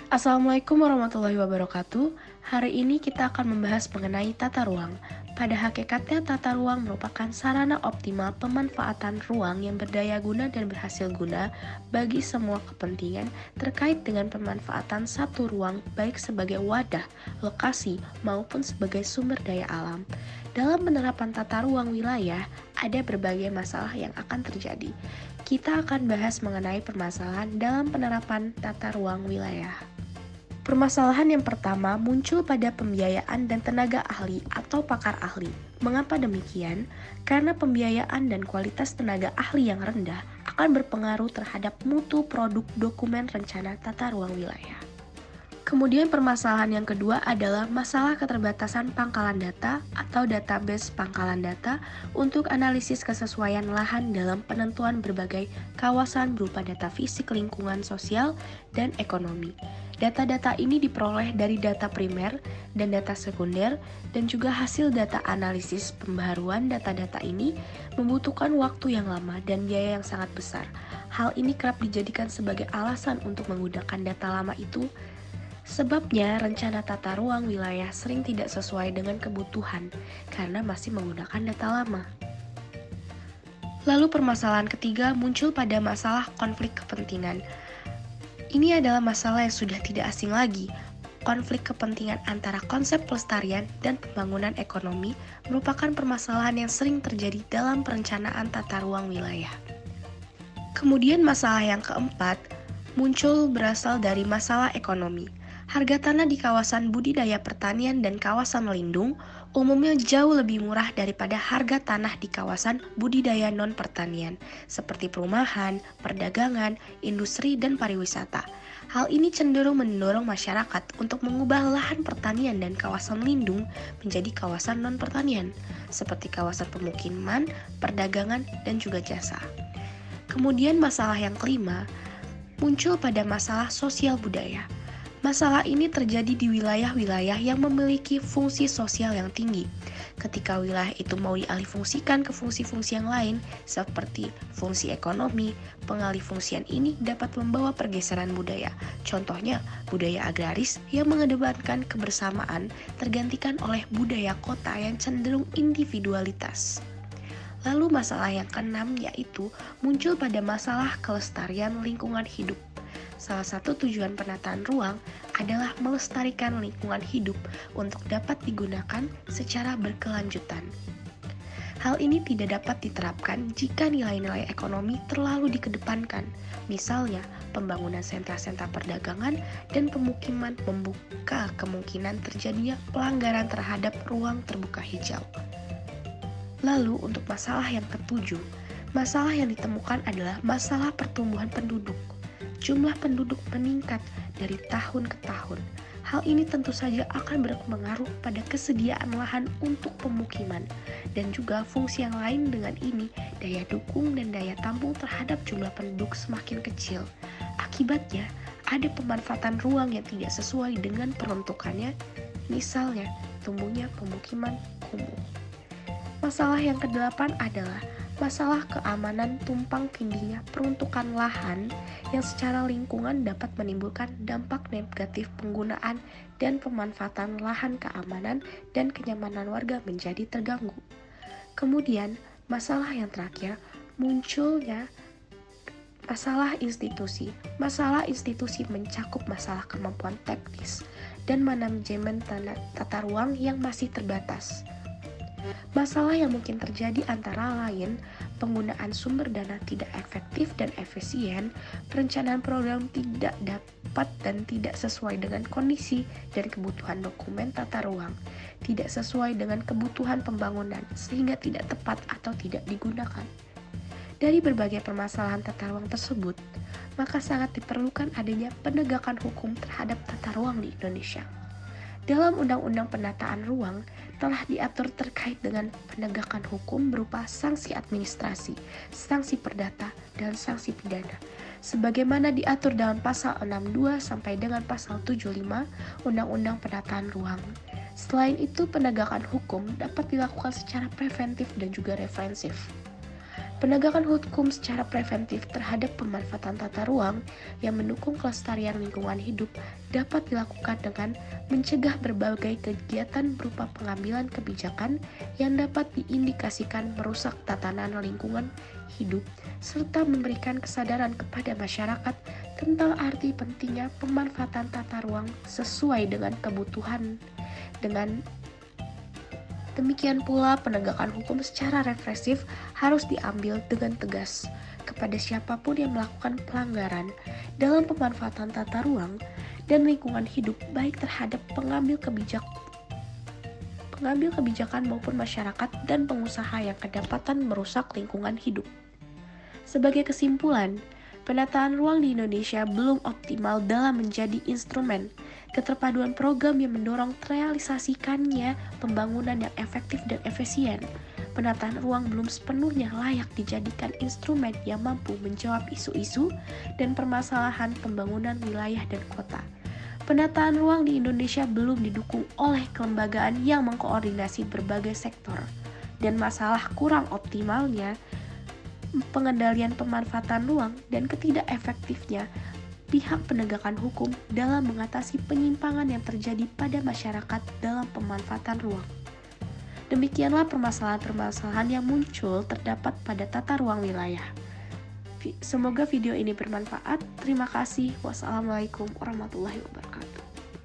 Assalamualaikum warahmatullahi wabarakatuh. Hari ini kita akan membahas mengenai tata ruang. Pada hakikatnya, tata ruang merupakan sarana optimal pemanfaatan ruang yang berdaya guna dan berhasil guna bagi semua kepentingan terkait dengan pemanfaatan satu ruang baik sebagai wadah, lokasi, maupun sebagai sumber daya alam. Dalam penerapan tata ruang wilayah, ada berbagai masalah yang akan terjadi. Kita akan bahas mengenai permasalahan dalam penerapan tata ruang wilayah. Permasalahan yang pertama muncul pada pembiayaan dan tenaga ahli atau pakar ahli. Mengapa demikian? Karena pembiayaan dan kualitas tenaga ahli yang rendah akan berpengaruh terhadap mutu produk dokumen rencana tata ruang wilayah. Kemudian permasalahan yang kedua adalah masalah keterbatasan pangkalan data atau database pangkalan data untuk analisis kesesuaian lahan dalam penentuan berbagai kawasan berupa data fisik lingkungan sosial dan ekonomi. Data-data ini diperoleh dari data primer dan data sekunder dan juga hasil data analisis. Pembaharuan data-data ini membutuhkan waktu yang lama dan biaya yang sangat besar. Hal ini kerap dijadikan sebagai alasan untuk menggunakan data lama itu. Sebabnya, rencana tata ruang wilayah sering tidak sesuai dengan kebutuhan karena masih menggunakan data lama. Lalu permasalahan ketiga muncul pada masalah konflik kepentingan. Ini adalah masalah yang sudah tidak asing lagi. Konflik kepentingan antara konsep pelestarian dan pembangunan ekonomi merupakan permasalahan yang sering terjadi dalam perencanaan tata ruang wilayah. Kemudian masalah yang keempat muncul berasal dari masalah ekonomi. Harga tanah di kawasan budidaya pertanian dan kawasan lindung umumnya jauh lebih murah daripada harga tanah di kawasan budidaya non-pertanian, seperti perumahan, perdagangan, industri, dan pariwisata. Hal ini cenderung mendorong masyarakat untuk mengubah lahan pertanian dan kawasan lindung menjadi kawasan non-pertanian, seperti kawasan pemukiman, perdagangan, dan juga jasa. Kemudian masalah yang kelima muncul pada masalah sosial budaya. Masalah ini terjadi di wilayah-wilayah yang memiliki fungsi sosial yang tinggi. Ketika wilayah itu mau dialihfungsikan ke fungsi-fungsi yang lain, seperti fungsi ekonomi, pengalihfungsian ini dapat membawa pergeseran budaya. Contohnya, budaya agraris yang mengedepankan kebersamaan tergantikan oleh budaya kota yang cenderung individualitas. Lalu masalah yang keenam yaitu muncul pada masalah kelestarian lingkungan hidup. Salah satu tujuan penataan ruang adalah melestarikan lingkungan hidup untuk dapat digunakan secara berkelanjutan. Hal ini tidak dapat diterapkan jika nilai-nilai ekonomi terlalu dikedepankan. Misalnya, pembangunan sentra-sentra perdagangan dan pemukiman membuka kemungkinan terjadinya pelanggaran terhadap ruang terbuka hijau. Lalu untuk masalah yang ketujuh, masalah yang ditemukan adalah masalah pertumbuhan penduduk. Jumlah penduduk meningkat dari tahun ke tahun. Hal ini tentu saja akan berpengaruh pada kesediaan lahan untuk pemukiman dan juga fungsi yang lain. Dengan ini, daya dukung dan daya tampung terhadap jumlah penduduk semakin kecil. Akibatnya, ada pemanfaatan ruang yang tidak sesuai dengan peruntukannya, misalnya tumbuhnya pemukiman kumuh. Masalah yang kedelapan adalah masalah keamanan tumpang tindihnya peruntukan lahan yang secara lingkungan dapat menimbulkan dampak negatif penggunaan dan pemanfaatan lahan. Keamanan dan kenyamanan warga menjadi terganggu. Kemudian, masalah yang terakhir munculnya masalah institusi. Masalah institusi mencakup masalah kemampuan teknis dan manajemen tata ruang yang masih terbatas. Masalah yang mungkin terjadi antara lain penggunaan sumber dana tidak efektif dan efisien, perencanaan program tidak dapat dan tidak sesuai dengan kondisi dan kebutuhan dokumen tata ruang, tidak sesuai dengan kebutuhan pembangunan sehingga tidak tepat atau tidak digunakan. Dari berbagai permasalahan tata ruang tersebut, maka sangat diperlukan adanya penegakan hukum terhadap tata ruang di Indonesia. Dalam Undang-Undang Penataan Ruang telah diatur terkait dengan penegakan hukum berupa sanksi administrasi, sanksi perdata, dan sanksi pidana. Sebagaimana diatur dalam pasal 62 sampai dengan pasal 75 Undang-Undang Penataan Ruang. Selain itu, penegakan hukum dapat dilakukan secara preventif dan juga reprensif. Penegakan hukum secara preventif terhadap pemanfaatan tata ruang yang mendukung kelestarian lingkungan hidup dapat dilakukan dengan mencegah berbagai kegiatan berupa pengambilan kebijakan yang dapat diindikasikan merusak tatanan lingkungan hidup, serta memberikan kesadaran kepada masyarakat tentang arti pentingnya pemanfaatan tata ruang sesuai dengan kebutuhan. Dengan demikian pula, penegakan hukum secara represif harus diambil dengan tegas kepada siapapun yang melakukan pelanggaran dalam pemanfaatan tata ruang dan lingkungan hidup, baik terhadap pengambil kebijakan maupun masyarakat dan pengusaha yang kedapatan merusak lingkungan hidup. Sebagai kesimpulan, penataan ruang di Indonesia belum optimal dalam menjadi instrumen keterpaduan program yang mendorong terrealisasikannya pembangunan yang efektif dan efisien. Penataan ruang belum sepenuhnya layak dijadikan instrumen yang mampu menjawab isu-isu dan permasalahan pembangunan wilayah dan kota. Penataan ruang di Indonesia belum didukung oleh kelembagaan yang mengkoordinasi berbagai sektor, dan masalah kurang optimalnya pengendalian pemanfaatan ruang dan ketidakefektifnya pihak penegakan hukum dalam mengatasi penyimpangan yang terjadi pada masyarakat dalam pemanfaatan ruang. Demikianlah permasalahan-permasalahan yang muncul terdapat pada tata ruang wilayah. Semoga video ini bermanfaat. Terima kasih. Wassalamualaikum warahmatullahi wabarakatuh.